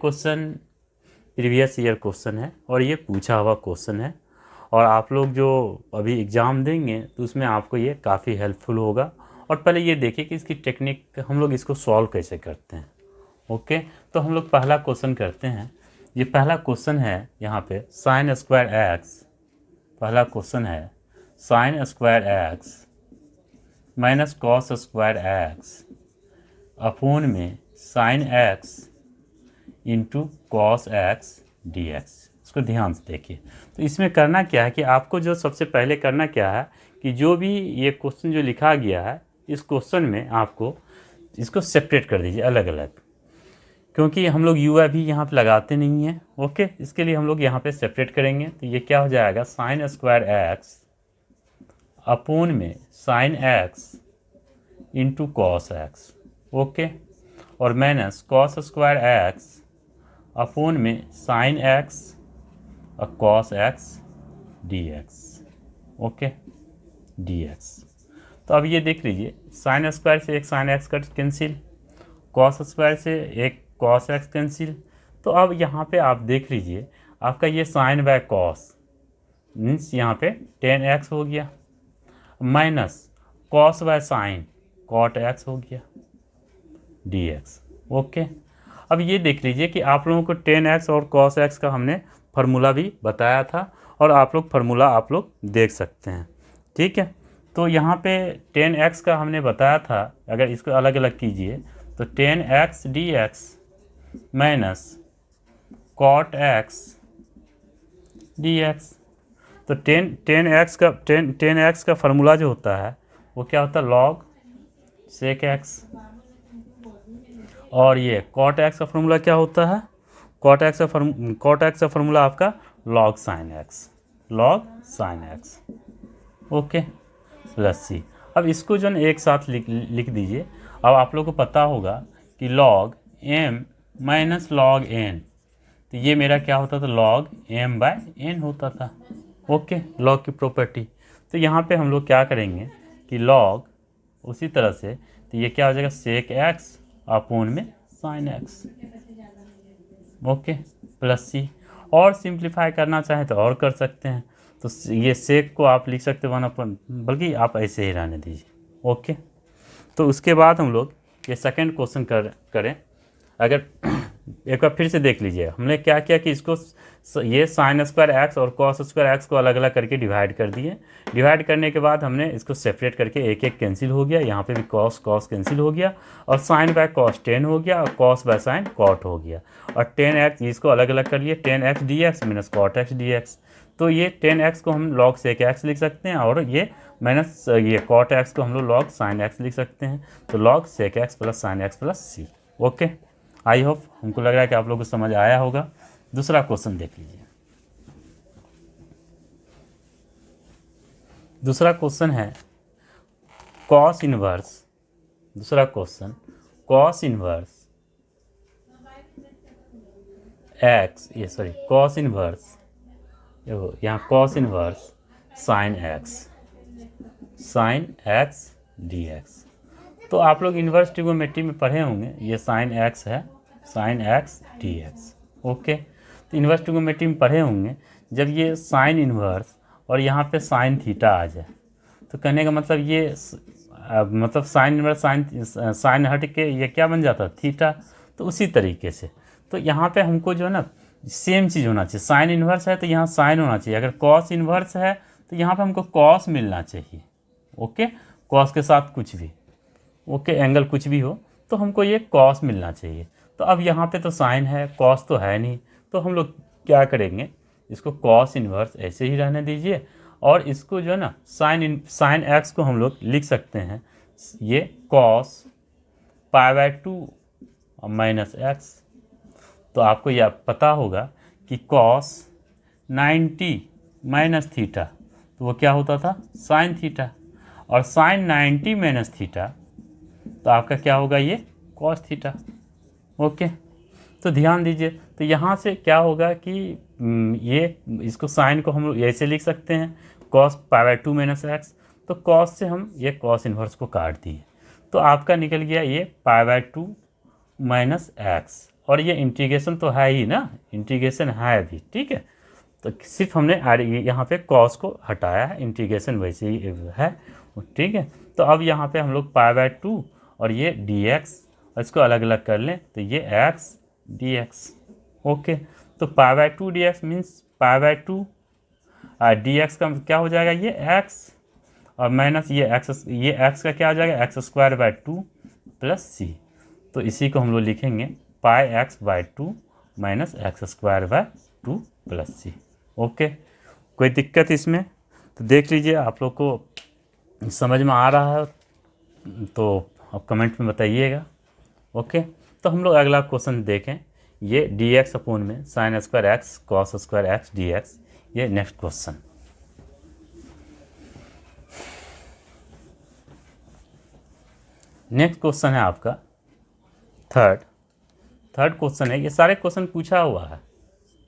Question previous year question है और ये पूछा हुआ क्वेश्चन है, और आप लोग जो अभी एग्ज़ाम देंगे तो उसमें आपको ये काफ़ी हेल्पफुल होगा। और पहले ये देखिए कि इसकी टेक्निक हम लोग इसको सॉल्व कैसे करते हैं। ओके, तो हम लोग पहला क्वेश्चन करते हैं। ये पहला क्वेश्चन है यहाँ पे साइन स्क्वायर एक्स। पहला क्वेश्चन है sine square x minus cos square x upon में sine x into cos x D x. इसको ध्यान से देखिए। तो इसमें करना क्या है कि आपको जो सबसे पहले करना क्या है कि जो भी ये क्वेश्चन जो लिखा गया है इस क्वेश्चन में आपको इसको सेपरेट कर दीजिए अलग अलग, क्योंकि हम लोग यू भी यहाँ पे लगाते नहीं हैं। ओके, इसके लिए हम लोग यहाँ पे सेपरेट करेंगे। तो ये क्या हो जाएगा, साइन स्क्वायर एक्स अपोन में sine x into cos x. Okay, और minus cos square x upon में साइन एक्स और cos x D x. Okay, d x. तो अब ये देख लीजिए, साइन स्क्वायर से एक sine x cut cancel, cos square से एक कॉस एक्स कैंसिल। तो अब यहाँ पे आप देख लीजिए, आपका ये साइन बाय कॉस मीन्स यहाँ पे टेन एक्स हो गया, minus cos by sine cot X हो गया डी एक्स। ओके, अब ये देख लीजिए कि आप लोगों को टेन एक्स और कॉस एक्स का हमने फार्मूला भी बताया था, और आप लोग फार्मूला आप लोग देख सकते हैं। ठीक है, तो यहाँ पे टेन एक्स का हमने बताया था, अगर इसको अलग अलग कीजिए तो tan X D X minus cot X D x. तो टेन एक्स का फार्मूला जो होता है वो क्या होता है, लॉग सेक एक्स। और ये कॉट एक्स का फार्मूला क्या होता है, कॉट एक्स का फार्मूला आपका log sine x, log sine x. Okay, plus c. अब इसको जो है एक साथ लिख दीजिए। अब आप लोग को पता होगा कि log M minus log N, तो ये मेरा क्या होता था, लॉग एम बाय एन होता था। ओके, लॉग की प्रॉपर्टी। तो यहाँ पे हम लोग क्या करेंगे कि लॉग उसी तरह से, तो ये क्या हो जाएगा, सेक एक्स अपोन में साइन एक्स। ओके, प्लस सी। और सिंप्लीफाई करना चाहें तो और कर सकते हैं, तो ये सेक को आप लिख सकते हैं 1/, बल्कि आप ऐसे ही रहने दीजिए। ओके, तो उसके बाद हम लोग ये सेकंड क्वेश्चन करें। अगर एक बार फिर से देख लीजिए, हमने क्या किया कि इसको ये साइन स्क्वायर एक्स और कॉस स्क्वायर एक्स को अलग अलग करके डिवाइड कर दिए। डिवाइड करने के बाद हमने इसको सेपरेट करके एक एक कैंसिल हो गया, यहाँ पे भी कॉस कॉस कैंसिल हो गया, और साइन बाय कॉस 10 हो गया, और कॉस बाय साइन कॉट हो गया, और 10 एक्स इसको अलग अलग कर लिए, 10 X D X minus cot X D x. तो ये 10 एक्स को हम लॉग सेक एक्स लिख सकते हैं, और ये माइनस ये कॉट एक्स को हम लोग लॉग साइन एक्स लिख सकते हैं। तो log sec X plus sine X plus C. Okay, I hope हमको लग रहा है कि आप लोगों को समझ आया होगा। दूसरा क्वेश्चन देख लीजिए। दूसरा क्वेश्चन है कॉस इनवर्स। दूसरा क्वेश्चन कॉस इनवर्स एक्स, ये सॉरी कॉस इनवर्स, यहाँ cos inverse sine x D x. तो आप लोग इन्वर्स ट्रिगोनोमेट्री में पढ़े होंगे, ये साइन एक्स है, sine x D x. Okay, तो इन्वर्स ट्रिगोनोमेट्री में पढ़े होंगे, जब ये साइन इन्वर्स और यहाँ पे साइन थीटा आ जाए, तो कहने का मतलब ये मतलब साइन इन्वर्स साइन हट के ये क्या बन जाता है, थीटा। तो उसी तरीके से तो यहाँ पे हमको जो है ना सेम चीज़ होना चाहिए। साइन इन्वर्स है तो यहाँ साइन होना चाहिए, अगर कॉस इन्वर्स है तो यहाँ पे हमको कॉस मिलना चाहिए। ओके, कॉस के साथ कुछ भी, ओके एंगल कुछ भी हो तो हमको ये कॉस मिलना चाहिए। तो अब यहाँ पे तो साइन है, कॉस तो है नहीं, तो हम लोग क्या करेंगे, इसको कॉस इन्वर्स ऐसे ही रहने दीजिए, और इसको जो है ना साइन एक्स को हम लोग लिख सकते हैं ये कॉस π/2 और माइनस एक्स। तो आपको यह पता होगा कि कॉस 90 माइनस थीटा, तो वो क्या होता था, साइन थीटा, और साइन 90 माइनस थीटा तो आपका क्या होगा, ये कॉस थीटा। ओके, तो ध्यान दीजिए, तो यहाँ से क्या होगा कि ये इसको साइन को हम लोग ऐसे लिख सकते हैं कॉस π/2 माइनस एक्स। तो कॉस से हम ये कॉस इन्वर्स को काट दिए, तो आपका निकल गया ये π/2 माइनस एक्स। और ये इंटीग्रेशन तो है ही ना, इंटीग्रेशन है अभी, ठीक है। तो सिर्फ हमने यहाँ पे कॉस को हटाया है, इंटीग्रेशन वैसे ही है, ठीक है। तो अब यहाँ पे हम लोग π/2 और ये dx, और इसको अलग अलग कर लें तो ये x dx, ओके। तो π/2 dx मीन्स π/2 dx का क्या हो जाएगा, ये x और माइनस ये x का क्या हो जाएगा, x²/2 प्लस c। तो इसी को हम लोग लिखेंगे πx/2 minus x²/2 plus c, okay. कोई दिक्कत इसमें? तो देख लीजिए, आप लोग को समझ में आ रहा है तो आप कमेंट में बताइएगा, ओके। तो हम लोग अगला क्वेश्चन देखें, ये dx अपोन में sin² x cos² x dx, ये नेक्स्ट क्वेश्चन। नेक्स्ट क्वेश्चन है आपका थर्ड क्वेश्चन है। ये सारे क्वेश्चन पूछा हुआ है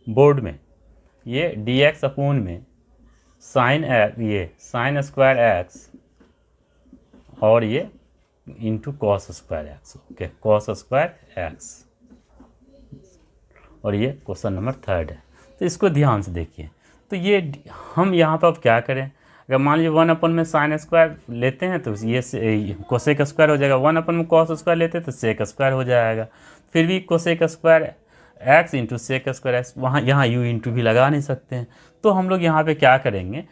बोर्ड में। ये dx अपोन में sin² x और ये into cos² x, okay, cos² x, और ये क्वेश्चन नंबर 3 है। तो इसको ध्यान से देखिए। तो ये हम यहाँ पर अब क्या करें, अगर मान लीजिए 1 में sin² लेते हैं तो ये cosec² हो जाएगा, 1 में cos² लेते हैं तो sec² हो जाएगा, फिर भी cosec² x into sec² x, वहाँ यहाँ u इंटू भी लगा नहीं सकते हैं। तो हम लोग यहाँ पे क्या करेंगे,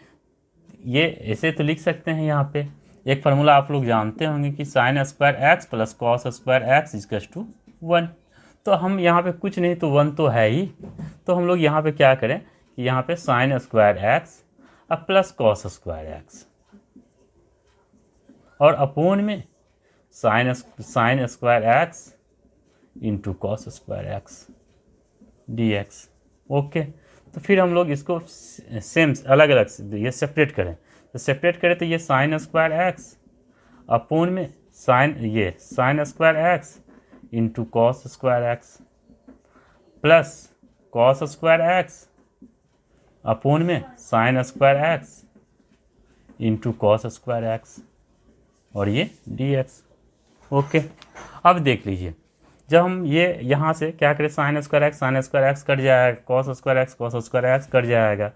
ये ऐसे तो लिख सकते हैं, यहाँ पे एक फार्मूला आप लोग जानते होंगे कि sin² x प्लस cos² x इक्वल्स टू 1। तो हम यहाँ पे कुछ नहीं तो 1 तो है ही, तो हम लोग यहाँ पे क्या करें कि यहाँ पे sin² x अब प्लस cos² x और अपोन में sin² x into cos² x dx, okay. तो फिर हम लोग इसको सेम अलग अलग ये सेपरेट करें, तो सेपरेट करें तो ये sin² x अपोन में sin² x into cos² x प्लस cos² x अपोन में sin² x into cos² x और ये dx, ओके। अब देख लीजिए, जब हम ये यहाँ से क्या करें, sin² x कट जाएगा, cos² x कट जाएगा,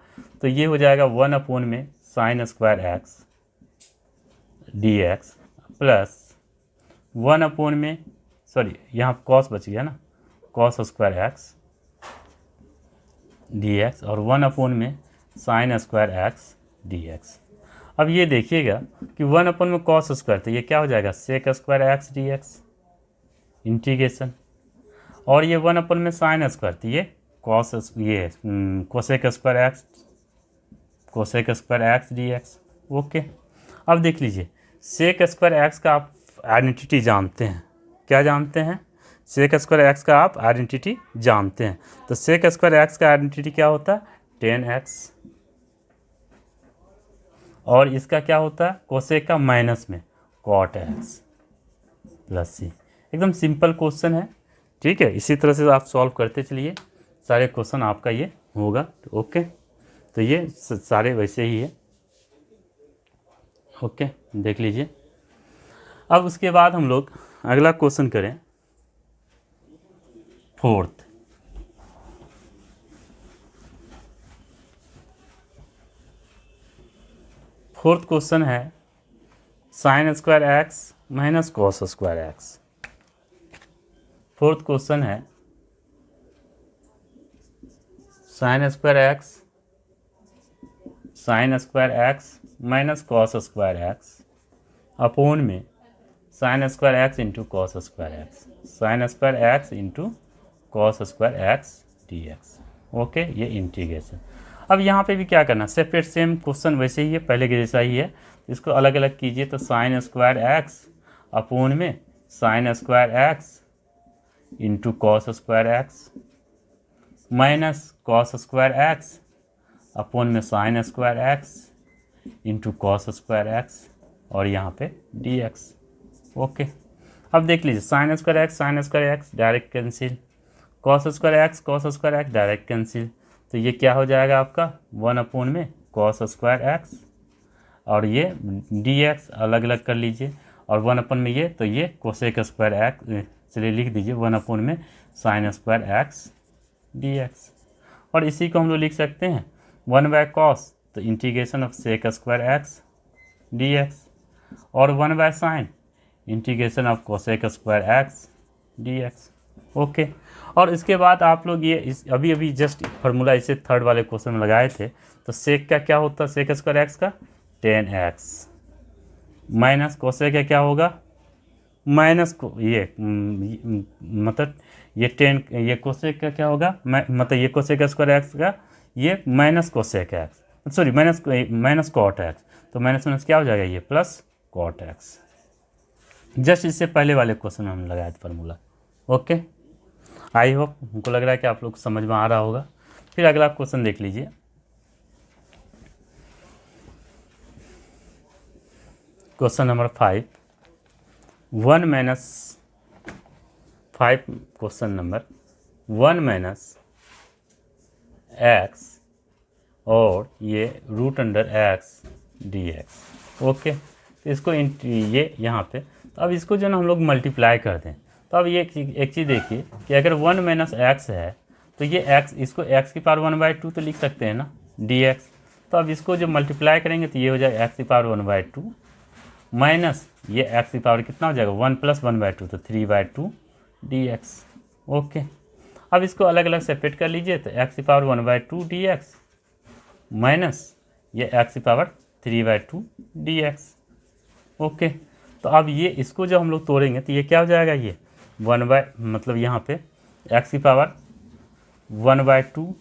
तो ये हो जाएगा 1 अपोन में sin² x dx plus 1 upon में, सॉरी यहाँ cos बच गया ना, cos² x dx और 1 अपोन में sin² x dx। अब ये देखिएगा कि 1 अपोन में cos² तो ये क्या हो जाएगा, sec² x dx इंटीग्रेशन, और ये 1 अपन में sin² तो ये cosec² x dx, ओके। अब देख लीजिए, sec² x का आप आइडेंटिटी जानते हैं, क्या जानते हैं, sec² x का आप आइडेंटिटी जानते हैं। तो sec² x का आइडेंटिटी क्या होता है, 10x, और इसका क्या होता है, कोसेक का माइनस में cot x प्लस c। एकदम सिंपल क्वेश्चन है, ठीक है। इसी तरह से आप सॉल्व करते चलिए, सारे क्वेश्चन आपका ये होगा, ओके। तो ये सारे वैसे ही है, ओके, देख लीजिए। अब उसके बाद हम लोग अगला क्वेश्चन करें, फोर्थ क्वेश्चन है sin² x minus cos² x। Fourth question है sin² x minus cos² x upon में sin² x into cos² x, sin² x into cos² x dx, okay. ये इंटीग्रेशन। अब यहाँ पे भी क्या करना, सेपरेट, सेम क्वेश्चन वैसे ही है, पहले के जैसा ही है। इसको अलग अलग कीजिए, तो sin² x अपोन में sin² x into cos² x minus cos² x upon में sin² x into cos² x और यहाँ पे dx, ओके। अब देख लीजिए, sin² x direct cancel, cos² x direct cancel, तो ये क्या हो जाएगा आपका 1 अपोन में cos² x और ये dx अलग अलग कर लीजिए, और 1 अपन में ये, तो ये cosec² x चलिए लिख दीजिए 1/sin² dx। और इसी को हम लोग लिख सकते हैं 1/cos, तो इंटीग्रेशन ऑफ sec² dx, और 1/sin, integration of cosec² dx। Okay. और इसके बाद आप लोग ये अभी अभी जस्ट फार्मूला इसे थर्ड वाले क्वेश्चन में लगाए थे, तो सेक का क्या होता है, sec² का 10x, माइनस कोसेक का क्या होगा, माइनस को ये मतलब ये 10, ये कोसेक का क्या होगा, मतलब ये cosec² का ये minus cosec X, sorry minus cot X, तो माइनस माइनस क्या हो जाएगा, ये प्लस कॉट एक्स। जस्ट इससे पहले वाले क्वेश्चन में हम लगाए थे फार्मूला। ओके, आई होप हमको लग रहा है कि आप लोग समझ में आ रहा होगा। फिर अगला क्वेश्चन देख लीजिए। Question number 5, 5 question number 1 - x और ये √x dx। ओके, तो इसको ये यहाँ पे, तो अब इसको जो ना हम लोग मल्टीप्लाई कर दें, तो अब ये एक चीज़ देखिए कि अगर 1 - x है तो ये x, इसको x की पावर 1/2 तो लिख सकते हैं ना dx। तो अब इसको जो मल्टीप्लाई करेंगे तो ये हो जाएगा x की पावर 1/2 माइनस ये x की पावर कितना हो जाएगा 1 + 1/2, तो 3/2 dx। ओके, अब इसको अलग अलग सेपरेट कर लीजिए, तो x की पावर 1/2 dx माइनस ये x की पावर 3/2 dx। ओके, तो अब ये इसको जब हम लोग तोड़ेंगे तो ये क्या हो जाएगा, ये मतलब यहाँ पे x की पावर 1/2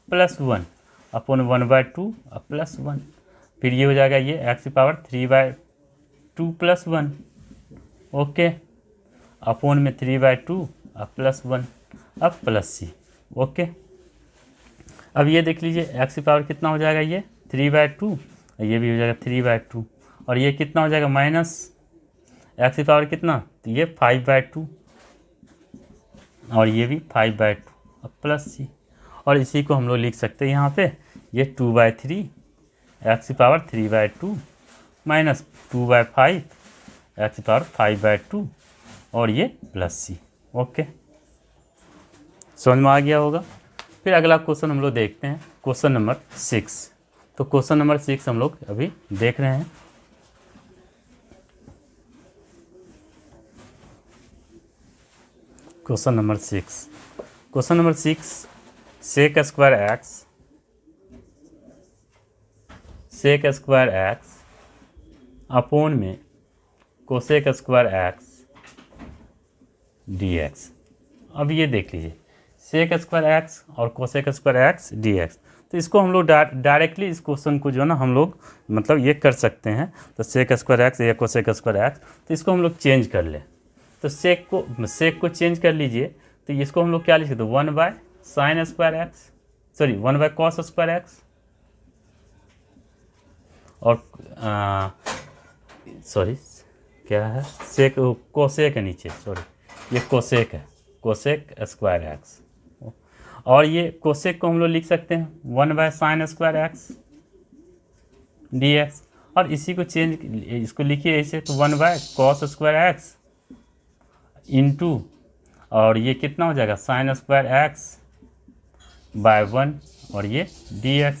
+ 1 अपॉन 1/2 + 1, फिर ये हो जाएगा ये x की पावर 3/2 + 1, ओके, अपॉन में 3/2 + 1, अब प्लस c। ओके, अब ये देख लीजिए x की पावर कितना हो जाएगा, ये 3/2, ये भी हो जाएगा 3/2, और ये कितना हो जाएगा माइनस x की पावर कितना, तो ये 5/2, और ये भी 5/2, अब प्लस c। और इसी को हम लोग लिख सकते हैं यहाँ पे, ये 2/3 x की पावर 3/2 माइनस 2/5 x की पावर 5/2, और ये प्लस c। ओके, समझ में आ गया होगा। फिर अगला क्वेश्चन हम लोग देखते हैं, क्वेश्चन नंबर 6। तो क्वेश्चन नंबर 6 हम लोग अभी देख रहे हैं। क्वेश्चन नंबर 6, sec² अपॉन में cosec² dx। अब ये देख लीजिए sec² और cosec² dx, तो इसको हम लोग डायरेक्टली इस क्वेश्चन को जो है ना हम लोग मतलब ये कर सकते हैं। तो sec² या cosec², तो इसको हम लोग चेंज कर लें, तो सेक को चेंज कर लीजिए, तो इसको हम लोग क्या लिख सकते हैं 1/sin²x, सॉरी 1/cos²x, और सॉरी क्या है सेक, कोसेक है नीचे, सॉरी ये कोसेक है, cosec²x, और ये कोसेक को हम लोग लिख सकते हैं 1/sin² dx, और इसी को चेंज, इसको लिखिए ऐसे, तो 1/cos² इंटू, और ये कितना हो जाएगा sin²x/1, और ये dx,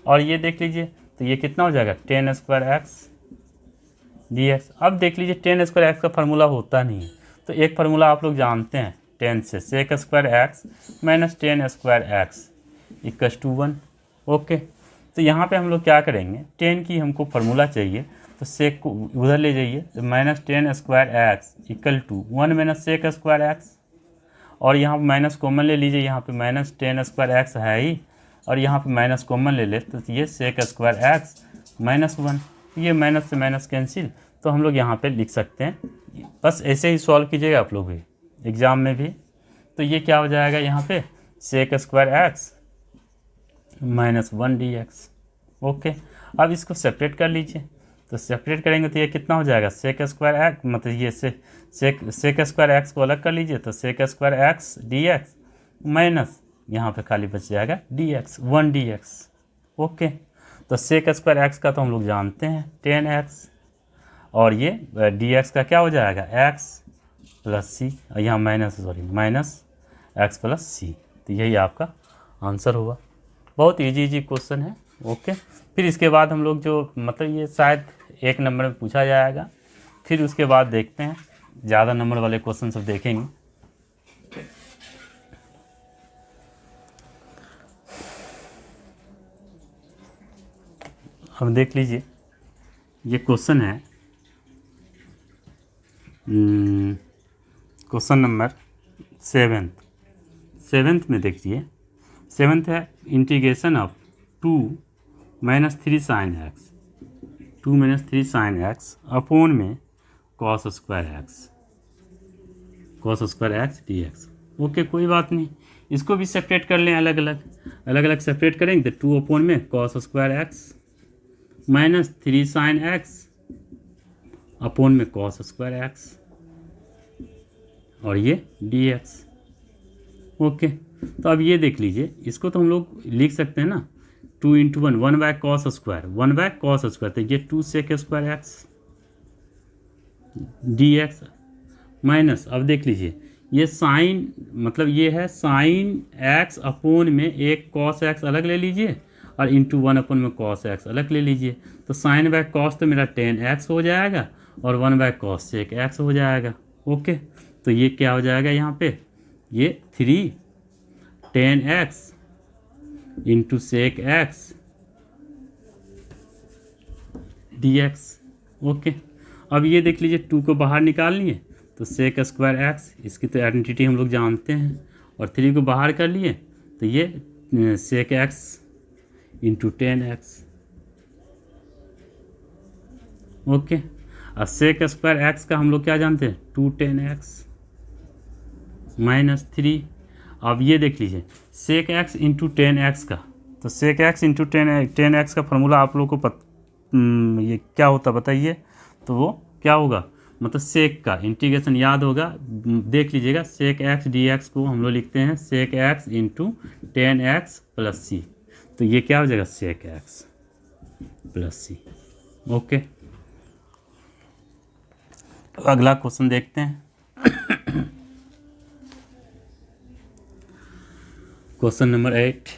और ये देख लीजिए तो ये कितना हो जाएगा 10²x dx। अब देख लीजिए 10²x का फार्मूला होता नहीं है, तो एक फार्मूला आप लोग जानते हैं 10 से, sec² माइनस 10² = 1। ओके, तो यहाँ पे हम लोग क्या करेंगे, 10 की हमको फार्मूला चाहिए, तो सेक को उधर ले जाइए, तो माइनस 10² = 1 - sec², और यहाँ पर माइनस कॉमन ले लीजिए, यहाँ पे माइनस 10² है ही, और यहाँ पे माइनस कॉमन ले ले, तो ये sec² -1, ये माइनस से माइनस कैंसिल, तो हम लोग यहाँ पे लिख सकते हैं। बस ऐसे ही सॉल्व कीजिएगा आप लोग भी एग्ज़ाम में भी, तो ये क्या हो जाएगा यहाँ पे sec² -1 dx। ओके, अब इसको सेपरेट कर लीजिए, तो सेपरेट करेंगे तो ये कितना हो जाएगा sec², मतलब ये sec² को अलग कर लीजिए, तो sec² dx माइनस यहाँ पे खाली बच जाएगा dx 1 dx। ओके, तो sec² का तो हम लोग जानते हैं 10x, और ये dx का क्या हो जाएगा x प्लस सी, और यहाँ माइनस एक्स प्लस सी। तो यही आपका आंसर होगा। बहुत इजी क्वेश्चन है। ओके, फिर इसके बाद हम लोग जो मतलब ये शायद 1 नंबर में पूछा जाएगा, फिर उसके बाद देखते हैं ज़्यादा नंबर वाले क्वेश्चन सब देखेंगे। अब देख लीजिए, ये क्वेश्चन है क्वेश्चन नंबर 7th में देखिए। 7th है integration of 2 - 3 sin x, 2 - 3 sin x upon में cos square x dx। Okay, कोई बात नहीं, इसको भी सेपरेट कर लें, अलग अलग सेपरेट करेंगे तो 2 अपॉन में cos square x minus 3 sin x upon में cos स्क्वायर एक्स और ये dx। ओके, तो अब ये देख लीजिए, इसको तो हम लोग लिख सकते हैं ना, 2 × 1 1/cos स्क्वायर, तो ये 2 sec square x dx minus, अब देख लीजिए ये साइन, मतलब ये है साइन x अपॉन में एक cos x अलग ले लीजिए और इंटू 1 अपॉन में cos x अलग ले लीजिए। तो साइन बाय कॉस तो मेरा 10x हो जाएगा और 1/cos sec x हो जाएगा। ओके, तो ये क्या हो जाएगा यहाँ पे, ये 3 10x into sec x dx। Okay, अब ये देख लीजिए 2 को बाहर निकाल लिए तो sec स्क्वायर एक्स, इसकी तो आइडेंटिटी हम लोग जानते हैं, और 3 को बाहर कर लिए तो ये sec x into 10x। Okay, और sec स्क्वायर एक्स का हम लोग क्या जानते हैं, 2 10x माइनस 3। अब ये देख लीजिए sec x इंटू 10x का, तो sec x इंटू 10x का फॉर्मूला आप लोग को ये क्या होता बताइए, तो वो क्या होगा, मतलब sec का इंटीग्रेशन याद होगा, देख लीजिएगा sec x dx को हम लोग लिखते हैं sec x into 10x plus c, तो ये क्या हो जाएगा sec x प्लस सी। ओके, तो अगला क्वेश्चन देखते हैं। Question number 8।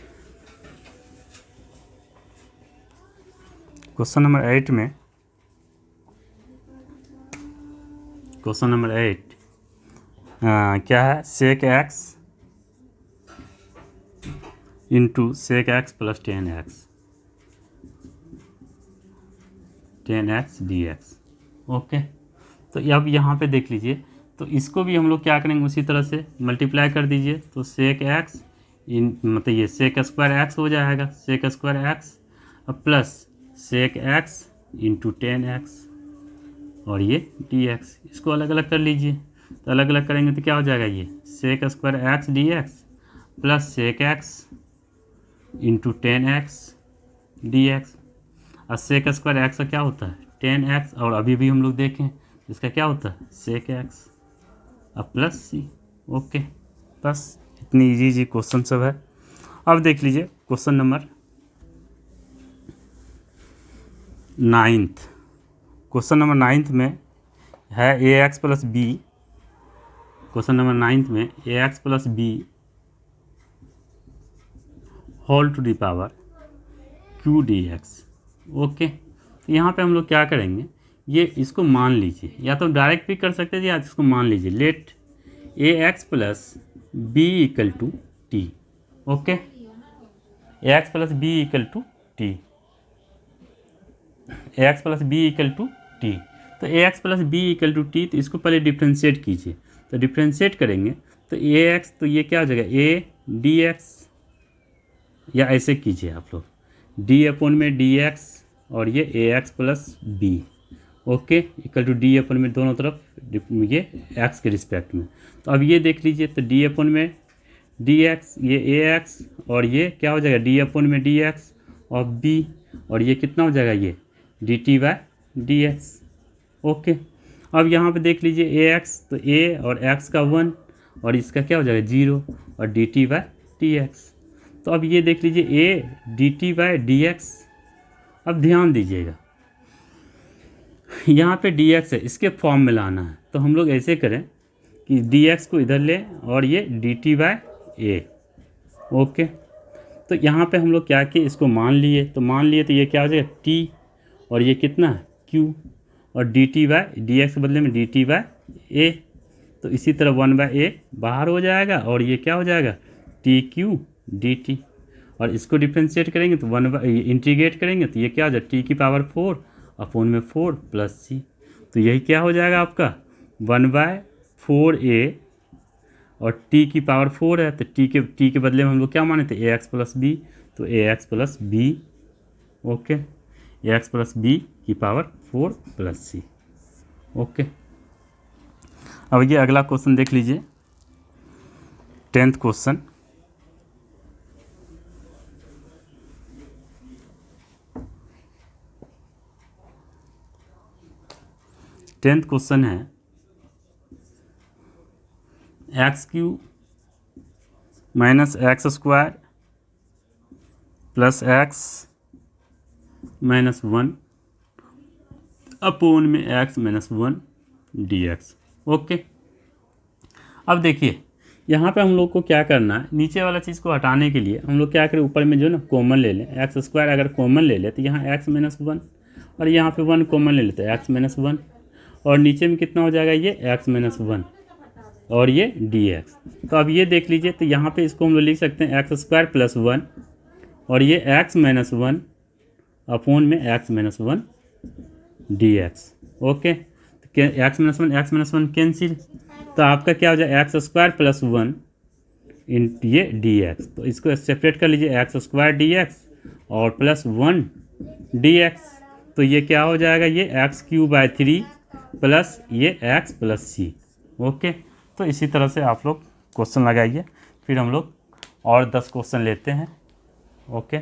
क्वेश्चन नंबर 8 में, क्वेश्चन नंबर 8 क्या है, sec x into sec x plus 10x dx। Okay, तो अब यहाँ पे देख लीजिए, तो इसको भी हम लोग क्या करेंगे, उसी तरह से मल्टीप्लाई कर दीजिए, तो sec x मतलब ये sec स्क्वायर एक्स हो जाएगा, sec square x plus sec x into 10x और ये dx। इसको अलग अलग कर लीजिए, तो अलग अलग करेंगे तो क्या हो जाएगा, ये sec square x dx plus sec x into 10x dx। और sec स्क्वायर एक्स का क्या होता है 10x, और अभी भी हम लोग देखें इसका क्या होता है sec x अब प्लस सी। ओके, बस इतनी इजी क्वेश्चन सब है। अब देख लीजिए question number 9th। Question number 9th में है ax plus B, question number 9th में ax plus B whole to the power q dx। Okay, तो यहाँ पे हम लोग क्या करेंगे, ये इसको मान लीजिए, या तो डायरेक्ट भी कर सकते हैं या इसको मान लीजिए, let ax plus B equal to T. Okay, ax plus B equal to T, ax plus B equal to T. तो ax plus B equal to T, तो इसको पहले डिफ्रेंशिएट कीजिए, तो डिफ्रेंशिएट करेंगे तो ax, तो ये क्या हो जाएगा a dx, या ऐसे कीजिए आप लोग d अपॉन में dx और ये ax plus b. Okay, equal to d upon में दोनों तरफ ये x के रिस्पेक्ट में। तो अब ये देख लीजिए, तो डी अपन में dx, ये ax और ये क्या हो जाएगा डी अपन में dx और b, और ये कितना हो जाएगा ये dt/dx। ओके, अब यहाँ पे देख लीजिए ax, तो a और x का 1 और इसका क्या हो जाएगा 0 और dt/dx। तो अब ये देख लीजिए a dt/dx। अब ध्यान दीजिएगा यहाँ पे dx है, इसके फॉर्म में लाना है, तो हम लोग ऐसे करें, कि dx को इधर लें और ये dt/a। ओके, तो यहाँ पे हम लोग क्या किए, इसको मान लिए, तो ये क्या हो जाएगा t, और ये कितना है q, और dx के बदले में dt/a। तो इसी तरह 1/a बाहर हो जाएगा और ये क्या हो जाएगा tq dt, और इसको डिफ्रेंशिएट करेंगे तो इंटीग्रेट करेंगे तो ये क्या हो जाएगा t⁴ अपॉन में 4 + c। तो यही क्या हो जाएगा आपका 1/4a, और t⁴ है तो t के बदले में हम लोग क्या माने थे ax + b, तो ax + b। Okay, ax + b⁴ + c। Okay, अब ये अगला क्वेश्चन देख लीजिए, 10th क्वेश्चन। क्वेश्चन है x³ - x² + x - 1 अपॉन में x - 1 dx। ओके, अब देखिए यहाँ पे हम लोग को क्या करना है, नीचे वाला चीज़ को हटाने के लिए हम लोग क्या करें, ऊपर में जो ना कॉमन ले लें, x² अगर कॉमन ले लें तो यहाँ x - 1, और यहाँ पे 1 कॉमन ले लेते हैं x - 1, और नीचे में कितना हो जाएगा ये x - 1 और ये dx। तो अब ये देख लीजिए, तो यहाँ पे इसको हम लोग लिख सकते हैं x² + 1 और ये x - 1 अपॉन में x - 1 dx। ओके, तो x - 1 कैंसिल, तो आपका क्या हो जाए x² + 1 ये dx। तो इसको सेपरेट कर लीजिए, x² dx और +1 dx। तो ये क्या हो जाएगा, ये x³ प्लस ये x + c। ओके, तो इसी तरह से आप लोग क्वेश्चन लगाइए, फिर हम लोग और 10 क्वेश्चन लेते हैं। ओके।